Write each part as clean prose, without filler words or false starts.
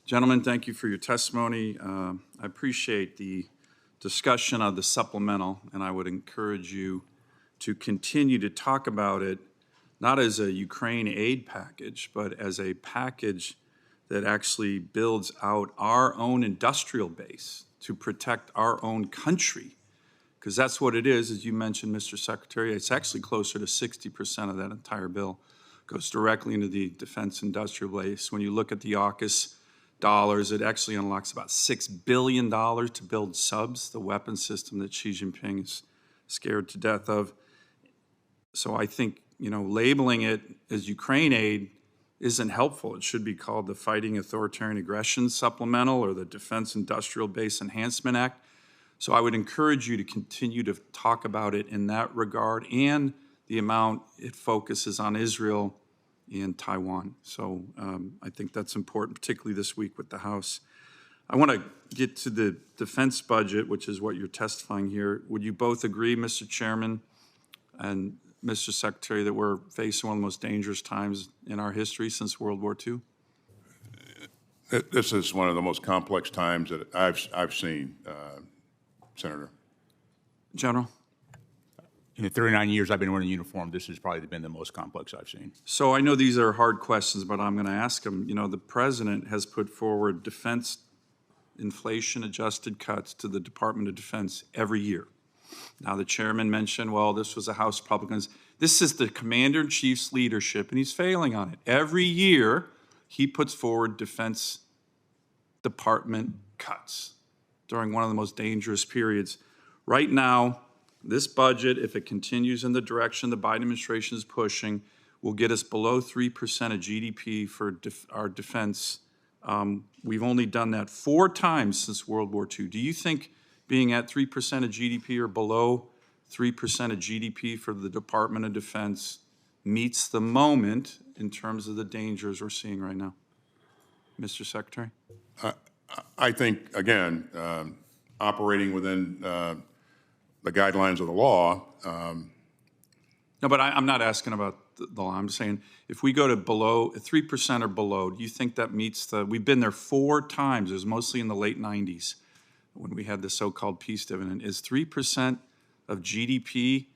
Gentlemen, thank you for your testimony. I appreciate the discussion of the supplemental, and I would encourage you to continue to talk about it, not as a Ukraine aid package, but as a package that actually builds out our own industrial base to protect our own country. Because that's what it is, as you mentioned, Mr. Secretary. It's actually closer to 60% of that entire bill goes directly into the defense industrial base. When you look at the AUKUS dollars, it actually unlocks about $6 billion to build subs, the weapon system that Xi Jinping is scared to death of. So I think, labeling it as Ukraine aid isn't helpful. It should be called the Fighting Authoritarian Aggression Supplemental or the Defense Industrial Base Enhancement Act. So I would encourage you to continue to talk about it in that regard and the amount it focuses on Israel and Taiwan. So I think that's important, particularly this week with the House. I want to get to the defense budget, which is what you're testifying here. Would you both agree, Mr. Chairman and Mr. Secretary, that we're facing one of the most dangerous times in our history since World War II? This is one of the most complex times that I've seen, Senator. General? In the 39 years I've been wearing a uniform, this has probably been the most complex I've seen. So I know these are hard questions, but I'm going to ask them. The President has put forward defense inflation-adjusted cuts to the Department of Defense every year. Now, the chairman mentioned, well, this was a House Republicans. This is the Commander-in-Chief's leadership, and he's failing on it. Every year, he puts forward Defense Department cuts during one of the most dangerous periods. Right now, this budget, if it continues in the direction the Biden administration is pushing, will get us below 3% of GDP for our defense. We've only done that 4 times since World War II. Do you think being at 3% of GDP or below 3% of GDP for the Department of Defense meets the moment in terms of the dangers we're seeing right now? Mr. Secretary? I think, again, operating within the guidelines of the law. No, but I'm not asking about the law. I'm saying if we go to below 3% or below, do you think that meets we've been there 4 times. It was mostly in the late 90s when we had the so-called peace dividend. Is 3% of GDP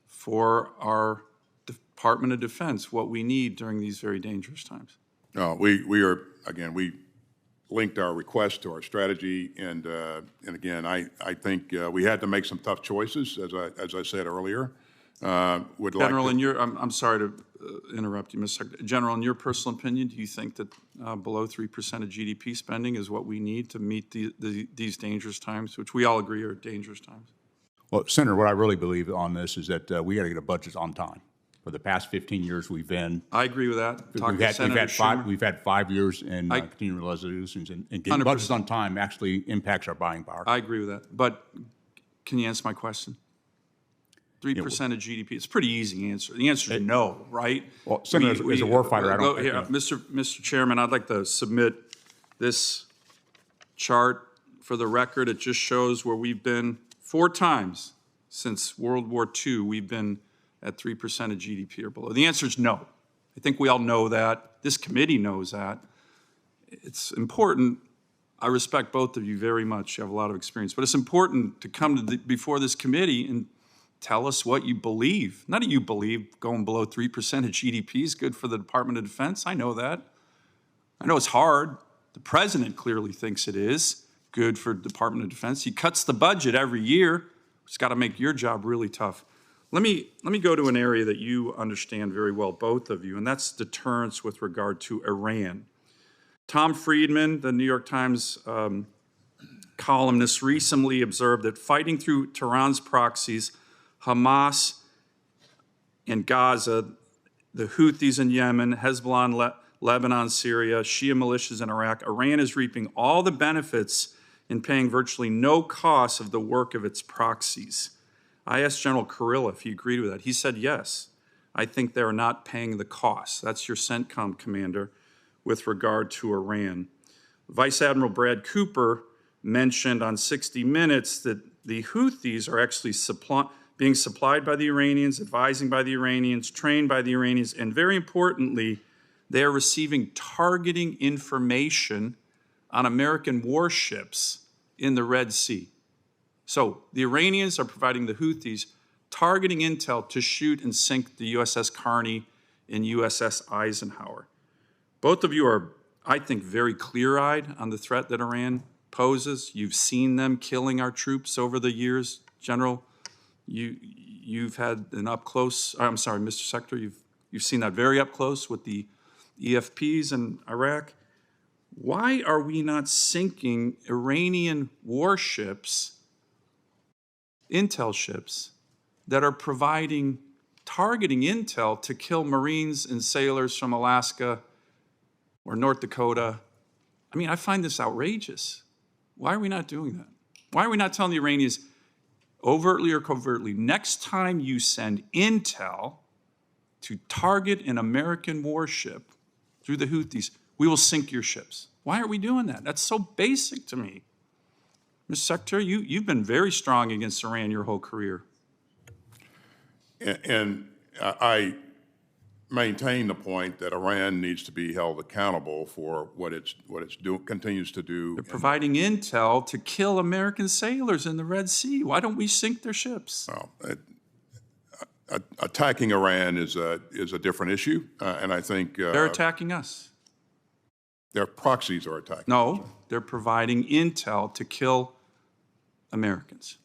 for our Department of Defense what we need during these very dangerous times? No, we are, again, we linked our request to our strategy, and again, I think we had to make some tough choices, as I said earlier. General, I'm sorry to interrupt you, Mr. Secretary. General, in your personal opinion, do you think that below 3% of GDP spending is what we need to meet these dangerous times, which we all agree are dangerous times? Well, Senator, what I really believe on this is that we got to get a budget on time. For the past 15 years, we've been. I agree with that. We've had 5 years in continuing resolutions, and getting 100%. Budgets on time actually impacts our buying power. I agree with that. But can you answer my question? 3% of GDP. It's a pretty easy answer. The answer is no, right? Well, Senator, as a warfighter, I don't think. Mr. Chairman, I'd like to submit this chart for the record. It just shows where we've been 4 times since World War II. We've been at 3% of GDP or below. The answer is no. I think we all know that. This committee knows that. It's important. I respect both of you very much. You have a lot of experience. But it's important to come to before this committee and tell us what you believe. None of you believe going below 3% of GDP is good for the Department of Defense. I know that. I know it's hard. The president clearly thinks it is good for the Department of Defense. He cuts the budget every year. It's got to make your job really tough. Let me go to an area that you understand very well, both of you, and that's deterrence with regard to Iran. Tom Friedman, the New York Times columnist, recently observed that fighting through Tehran's proxies, Hamas in Gaza, the Houthis in Yemen, Hezbollah in Lebanon, Syria, Shia militias in Iraq, Iran is reaping all the benefits in paying virtually no cost of the work of its proxies. I asked General Kurilla if he agreed with that. He said yes. I think they're not paying the cost. That's your CENTCOM commander with regard to Iran. Vice Admiral Brad Cooper mentioned on 60 Minutes that the Houthis are actually being supplied by the Iranians, advising by the Iranians, trained by the Iranians, and very importantly, they are receiving targeting information on American warships in the Red Sea. So the Iranians are providing the Houthis targeting intel to shoot and sink the USS Carney and USS Eisenhower. Both of you are, I think, very clear-eyed on the threat that Iran poses. You've seen them killing our troops over the years. General, you've had an up-close, I'm sorry, Mr. Secretary, you've seen that very up close with the EFPs in Iraq. Why are we not sinking Iranian warships, intel ships, that are providing targeting intel to kill Marines and sailors from Alaska or North Dakota? I mean, I find this outrageous. Why are we not doing that? Why are we not telling the Iranians, overtly or covertly, next time you send intel to target an American warship through the Houthis, we will sink your ships? Why are we doing that? That's so basic to me. Mr. Secretary, you've been very strong against Iran your whole career. And I maintain the point that Iran needs to be held accountable for what it's continues to do. They're providing intel to kill American sailors in the Red Sea. Why don't we sink their ships? Well, attacking Iran is a different issue, and I think They're attacking us. their proxies are attacking. No, they're providing intel to kill Americans.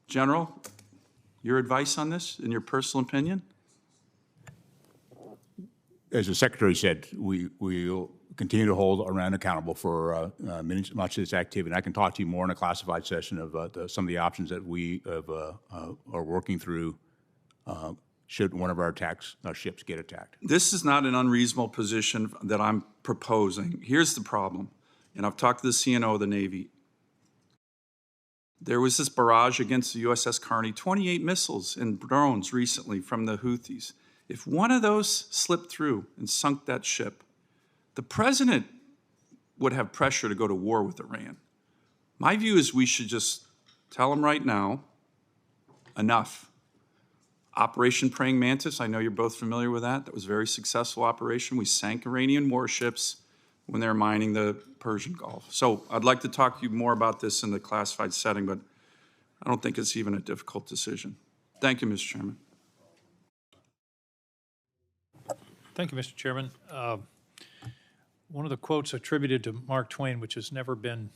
General, your advice on this, in your personal opinion? As the Secretary said, we'll continue to hold Iran accountable for much of this activity. And I can talk to you more in a classified session of some of the options that we are working through should one of our ships get attacked. This is not an unreasonable position that I'm proposing. Here's the problem, and I've talked to the CNO of the Navy. There was this barrage against the USS Carney, 28 missiles and drones recently from the Houthis. If one of those slipped through and sunk that ship, the president would have pressure to go to war with Iran. My view is we should just tell them right now, enough. Operation Praying Mantis, I know you're both familiar with that. That was a very successful operation. We sank Iranian warships when they were mining the Persian Gulf. So I'd like to talk to you more about this in the classified setting, but I don't think it's even a difficult decision. Thank you, Mr. Chairman. Thank you, Mr. Chairman. One of the quotes attributed to Mark Twain, which has never been